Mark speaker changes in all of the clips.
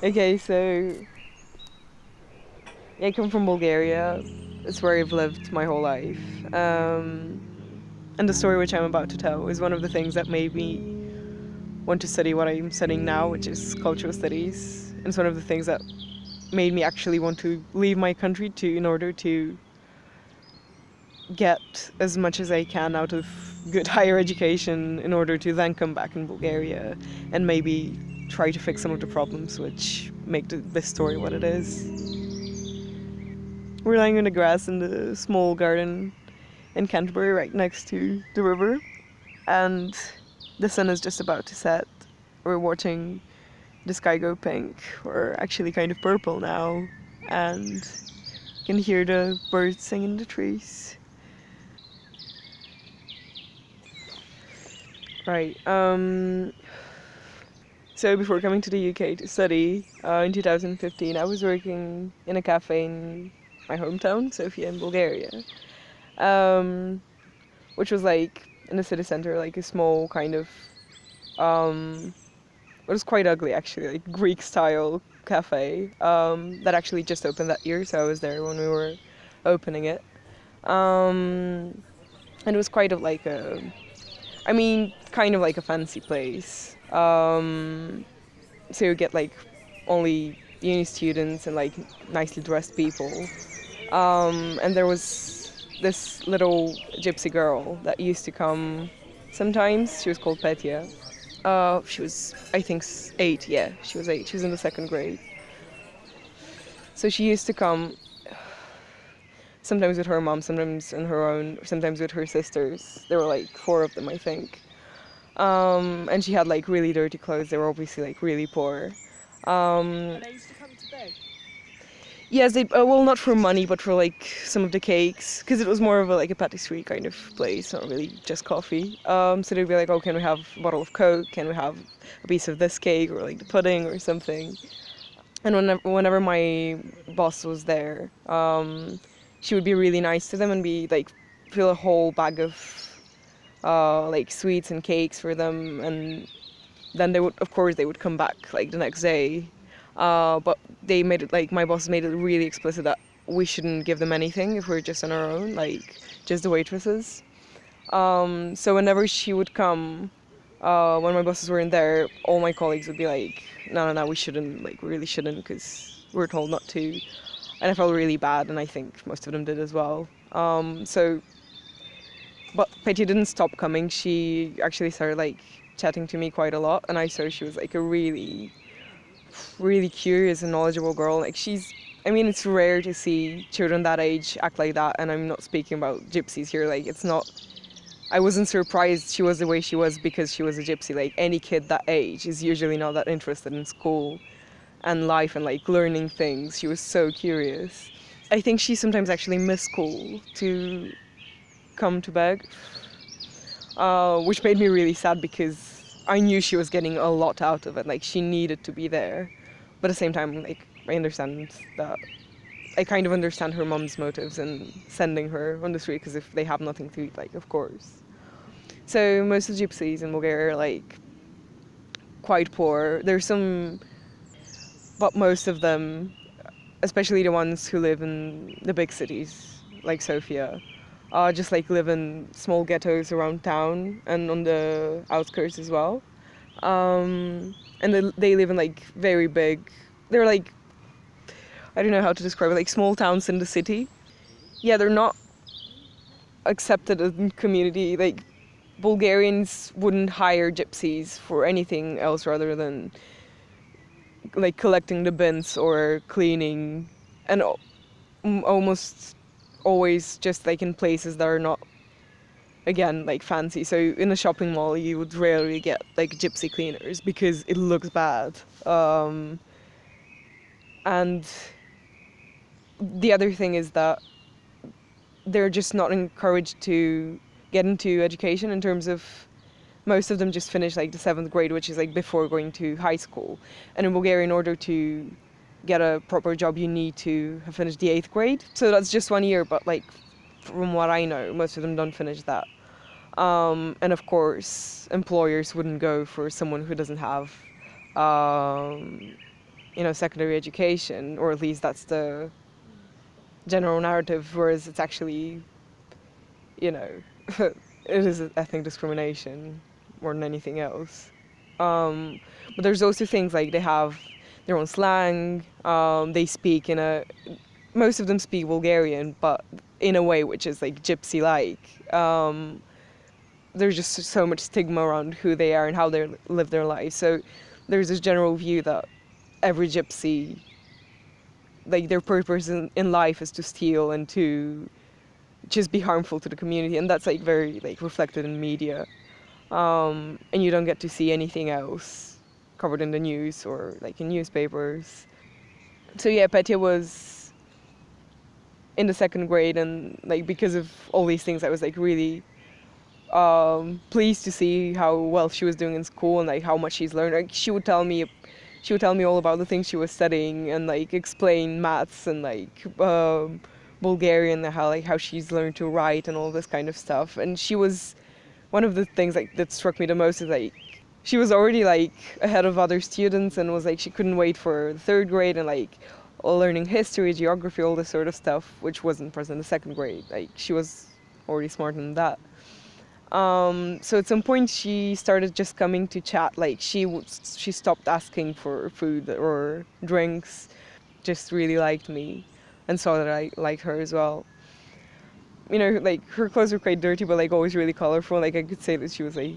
Speaker 1: Okay, so I come from Bulgaria. It's where I've lived my whole life. Um, and the story which I'm about to tell is one of the things that made me want to study what I'm studying now, which is cultural studies. And it's one of the things that made me actually want to leave my country to in order to get as much as I can out of good higher education in order to then come back in Bulgaria and maybe try to fix some of the problems which make this story what it is. We're lying on the grass in the small garden in Canterbury right next to the river, and the sun is just about to set. We're watching the sky go pink, or actually kind of purple now, and you can hear the birds sing in the trees. Right. So before coming to the UK to study, in 2015, I was working in a cafe in my hometown, Sofia in Bulgaria, um, which was like in the city center, like a small kind of, it was quite ugly actually, like Greek style cafe that actually just opened that year. So I was there when we were opening it, um, and it was quite of like a, I mean, kind of like a fancy place. So you get like only uni students and like nicely dressed people. And there was this little gypsy girl that used to come sometimes. She was called Petya. She was, I think, 8. Yeah, she was 8. She was in the second grade. So she used to come sometimes with her mom, sometimes on her own, sometimes with her sisters. There were like 4 of them, I think. And she had like really dirty clothes. They were obviously like really poor.
Speaker 2: And they used to come to beg.
Speaker 1: Yes, they well, not for money, but for like some of the cakes, because it was more of a like a patisserie kind of place, not really just coffee. So they'd be like, "Oh, can we have a bottle of Coke? Can we have a piece of this cake, or like the pudding, or something?" And whenever my boss was there, she would be really nice to them and be like, fill a whole bag of like sweets and cakes for them, and then they would, of course, they would come back like the next day. But they made it like my boss made it really explicit that we shouldn't give them anything if we're just on our own, like just the waitresses. So whenever she would come, when my bosses weren't there, all my colleagues would be like, "No, no, no, we shouldn't. Like, we really shouldn't, because we're told not to." And I felt really bad, and I think most of them did as well. But Petty didn't stop coming. She actually started like chatting to me quite a lot, and I saw she was like a really, really curious and knowledgeable girl. Like she's, I mean, it's rare to see children that age act like that, and I'm not speaking about gypsies here. Like it's not. I wasn't surprised she was the way she was because she was a gypsy. Like any kid that age is usually not that interested in school and life and like learning things. She was so curious. I think she sometimes actually missed school to come to beg, which made me really sad because I knew she was getting a lot out of it. Like she needed to be there, but at the same time, like I understand that. I kind of understand her mom's motives in sending her on the street because if they have nothing to eat, like of course. So most of the gypsies in Bulgaria are like quite poor. There's some, but most of them, especially the ones who live in the big cities like Sofia, just like live in small ghettos around town and on the outskirts as well. And they live in like very big, they're like, I don't know how to describe it, like small towns in the city. Yeah, they're not accepted in community. Like Bulgarians wouldn't hire gypsies for anything else rather than like collecting the bins or cleaning, and almost always just like in places that are not, again, like fancy. So in a shopping mall you would rarely get like gypsy cleaners because it looks bad. And the other thing is that they're just not encouraged to get into education in terms of, most of them just finish like the 7th grade, which is like before going to high school. And in Bulgaria, in order to get a proper job, you need to have finished the 8th grade. So that's just 1 year, but like from what I know, most of them don't finish that. And of course, employers wouldn't go for someone who doesn't have um, secondary education, or at least that's the general narrative, whereas it's actually, you know, it is ethnic discrimination more than anything else. But there's also things like they have their own slang. They speak most of them speak Bulgarian, but in a way which is like gypsy-like. There's just so much stigma around who they are and how they live their life. So there's this general view that every gypsy, like their purpose in life is to steal and to just be harmful to the community, and that's like very like reflected in media. And you don't get to see anything else covered in the news or like in newspapers. So yeah, Petya was in the second grade, and like because of all these things, I was like really pleased to see how well she was doing in school and like how much she's learned. Like she would tell me all about the things she was studying and like explain maths and like Bulgarian and how she's learned to write and all this kind of stuff. And she was one of the things like that struck me the most is like she was already like ahead of other students and was like she couldn't wait for the third grade and like learning history, geography, all this sort of stuff, which wasn't present in the second grade. Like she was already smarter than that. So at some point she started just coming to chat. Like she stopped asking for food or drinks, just really liked me and saw that I liked her as well. Like her clothes were quite dirty, but like always really colorful. Like I could say that she was like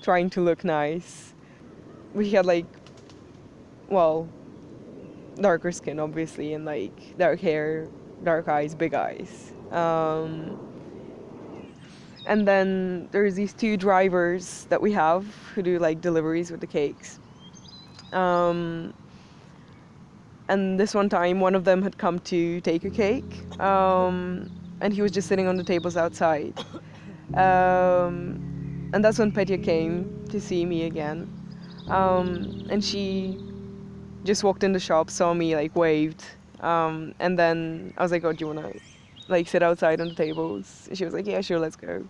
Speaker 1: trying to look nice. We had like, well, darker skin obviously, and like dark hair, dark eyes, big eyes. And then there's these two drivers that we have who do like deliveries with the cakes. And this one time, one of them had come to take a cake, and he was just sitting on the tables outside. And that's when Petya came to see me again. And she just walked in the shop, saw me, like waved. And then I was like, oh, do you want to like sit outside on the tables? And she was like, yeah, sure, let's go.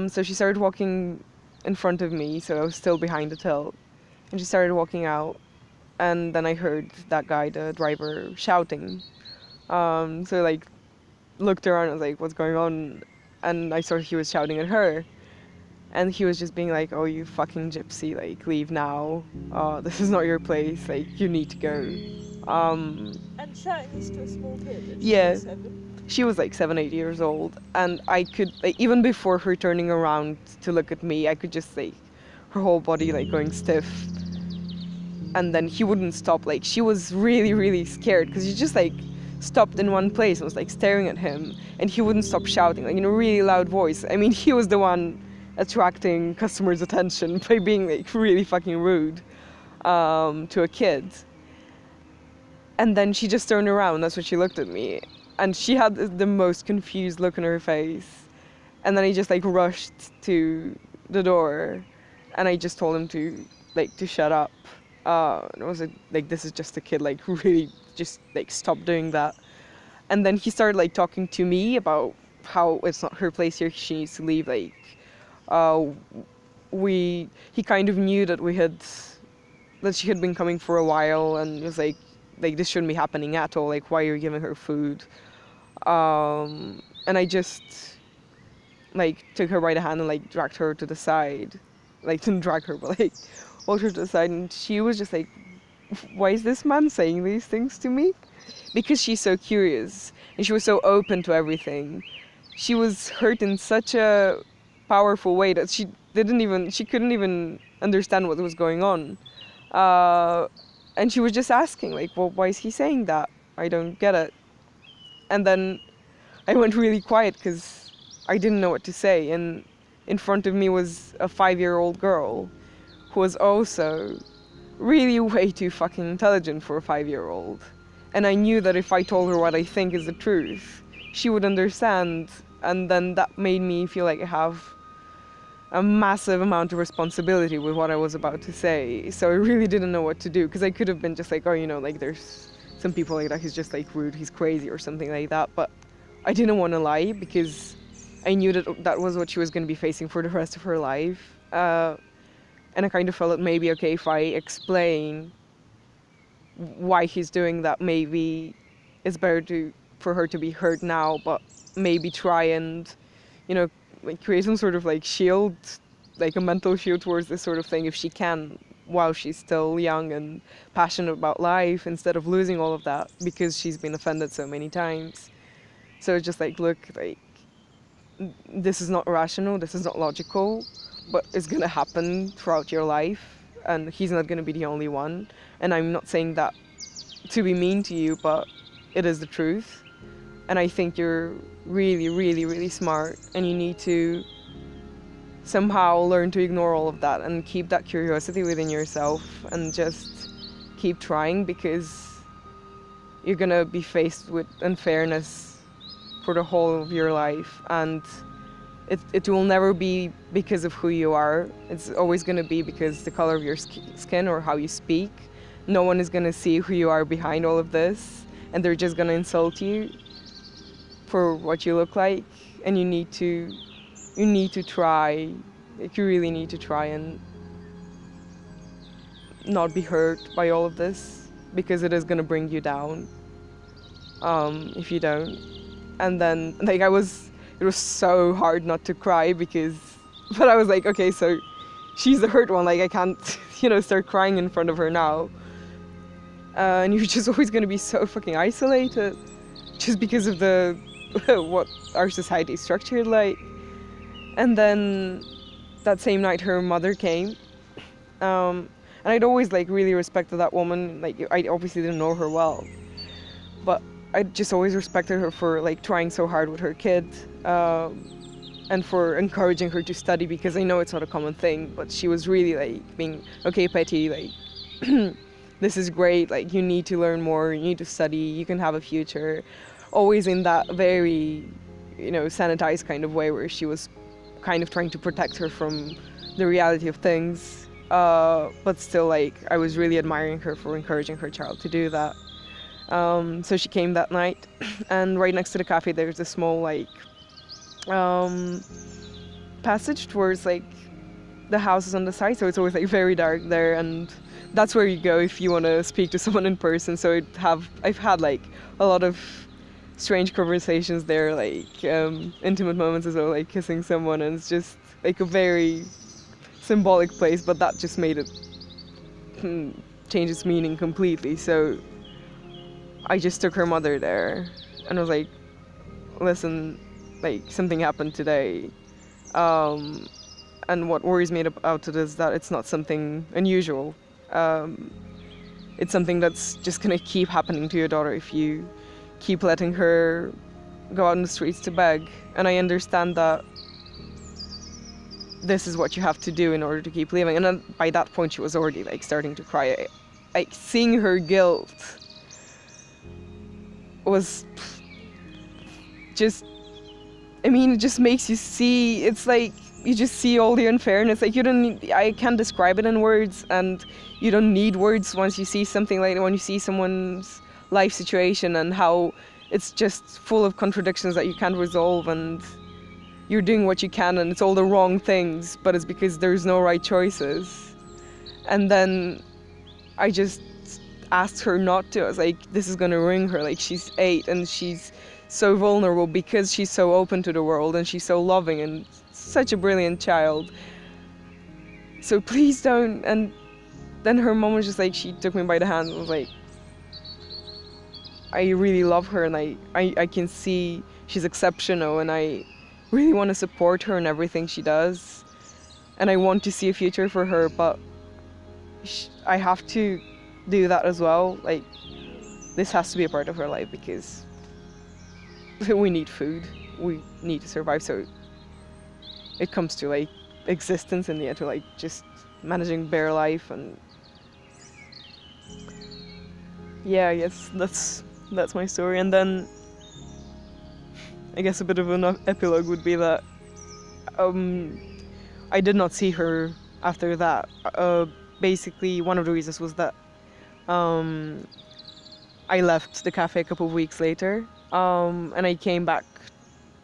Speaker 1: So she started walking in front of me, so I was still behind the till. And she started walking out. And then I heard that guy, the driver, shouting. So I like looked around and was like, what's going on? And I saw he was shouting at her. And he was just being like, oh, you fucking gypsy, like, leave now. This is not your place, like, you need to go.
Speaker 2: And shouting this to a small kid?
Speaker 1: Yeah.
Speaker 2: 7?
Speaker 1: She was like 7, 8 years old. And I could, like, even before her turning around to look at me, I could just, like, her whole body, like, going stiff. And then he wouldn't stop. Like, she was really, really scared because he just, like, stopped in one place and was, like, staring at him. And he wouldn't stop shouting, like, in a really loud voice. I mean, he was the one attracting customers' attention by being like really fucking rude to a kid. And then she just turned around, that's when she looked at me, and she had the most confused look on her face. And then he just like rushed to the door, and I just told him to shut up. And I was like, this is just a kid, like really just like stop doing that. And then he started like talking to me about how it's not her place here, she needs to leave. Like he kind of knew that she had been coming for a while, and was like this shouldn't be happening at all, like why are you giving her food? And I just like took her by the hand and like dragged her to the side, like didn't drag her but like walked her to the side, and she was just like, why is this man saying these things to me? Because she's so curious and she was so open to everything. She was hurt in such a powerful way that she couldn't even understand what was going on, and she was just asking like, well, why is he saying that? I don't get it. And then I went really quiet because I didn't know what to say, and in front of me was a 5-year-old girl who was also really way too fucking intelligent for a 5-year-old, and I knew that if I told her what I think is the truth, she would understand. And then that made me feel like I have a massive amount of responsibility with what I was about to say. So I really didn't know what to do, because I could have been just like, oh, like there's some people like that, he's just like rude, he's crazy or something like that. But I didn't want to lie because I knew that was what she was going to be facing for the rest of her life. And I kind of felt it may be okay if I explain why he's doing that. Maybe it's better for her to be hurt now, but maybe try and, you know, like create some sort of like shield, like a mental shield towards this sort of thing if she can, while she's still young and passionate about life, instead of losing all of that because she's been offended so many times. So it's just like, look, like, this is not rational, this is not logical, but it's gonna happen throughout your life, and he's not gonna be the only one. And I'm not saying that to be mean to you, but it is the truth. And I think you're really, really, really smart, and you need to somehow learn to ignore all of that and keep that curiosity within yourself and just keep trying, because you're gonna be faced with unfairness for the whole of your life, and it will never be because of who you are. It's always gonna be because the color of your skin or how you speak. No one is gonna see who you are behind all of this, and they're just gonna insult you for what you look like. And you need to try, like, you really need to try and not be hurt by all of this, because it is gonna bring you down if you don't. And then, like, it was so hard not to cry, but I was like, okay, so she's the hurt one, like, I can't, start crying in front of her now. And you're just always gonna be so fucking isolated, just because of what our society is structured like. And then that same night her mother came, and I'd always like really respected that woman. Like, I obviously didn't know her well, but I just always respected her for like trying so hard with her kid, and for encouraging her to study, because I know it's not a common thing, but she was really like being, okay, Petty, like this is great, like you need to learn more, you need to study, you can have a future. Always in that very, sanitized kind of way, where she was kind of trying to protect her from the reality of things, but still, like, I was really admiring her for encouraging her child to do that. So she came that night, and right next to the cafe there's a small like passage towards like the houses on the side, so it's always like very dark there, and that's where you go if you want to speak to someone in person. So I've had like a lot of strange conversations there, like intimate moments as well, like kissing someone, and it's just like a very symbolic place, but that just made it change its meaning completely. So I just took her mother there, and I was like, listen, like, something happened today, and what worries me about it is that it's not something unusual. It's something that's just gonna keep happening to your daughter if you keep letting her go out in the streets to beg. And I understand that this is what you have to do in order to keep living. And then by that point she was already like starting to cry. Like, seeing her guilt was just, it just makes you see, it's like you just see all the unfairness. Like, I can't describe it in words, and you don't need words once you see something like, when you see someone's life situation and how it's just full of contradictions that you can't resolve, and you're doing what you can and it's all the wrong things, but it's because there's no right choices. And then I just asked her not to. I was like, this is gonna ruin her. Like, she's 8 and she's so vulnerable because she's so open to the world and she's so loving and such a brilliant child. So please don't. And then her mom was just like, she took me by the hand and was like, I really love her, and I can see she's exceptional, and I really want to support her in everything she does, and I want to see a future for her, but I have to do that as well. Like, this has to be a part of her life, because we need food, we need to survive. So it comes to like existence in the end, to like just managing bare life. And yeah, I guess that's my story. And then I guess a bit of an epilogue would be that I did not see her after that. Basically, one of the reasons was that I left the cafe a couple of weeks later, and I came back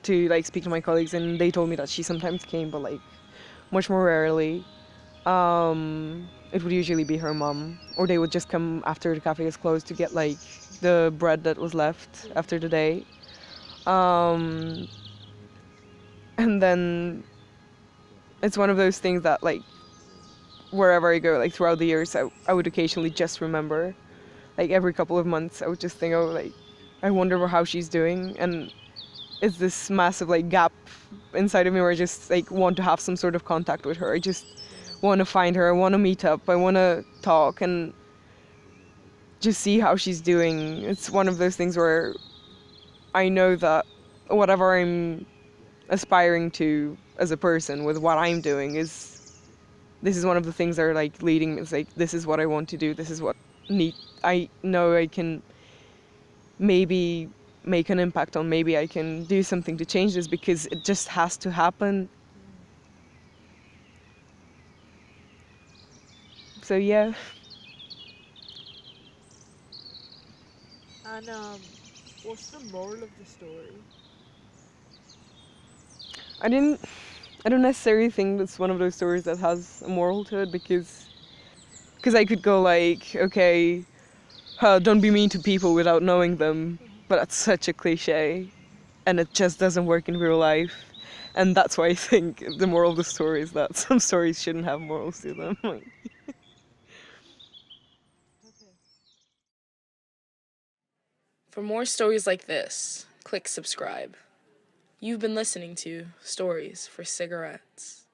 Speaker 1: to like speak to my colleagues, and they told me that she sometimes came, but like much more rarely. it would usually be her mum, or they would just come after the cafe is closed to get like the bread that was left after the day. Um, and then it's one of those things that like wherever I go, like throughout the years, I would occasionally just remember, like every couple of months, I would just think, oh, like I wonder how she's doing, and it's this massive like gap inside of me where I just like want to have some sort of contact with her. I just want to find her. I want to meet up. I want to talk and just see how she's doing. It's one of those things where I know that whatever I'm aspiring to as a person with what I'm doing is this is one of the things that are like leading me. It's like this is what I want to do. This is what I know I can maybe make an impact on. Maybe I can do something to change this because it just has to happen. So yeah.
Speaker 2: And what's the moral of the story?
Speaker 1: I didn't I don't necessarily think it's one of those stories that has a moral to it because I could go like, okay, don't be mean to people without knowing them, but that's such a cliche, and it just doesn't work in real life, and that's why I think the moral of the story is that some stories shouldn't have morals to them. Like,
Speaker 2: Okay.
Speaker 3: For more stories like this, click subscribe. You've been listening to Stories for Cigarettes.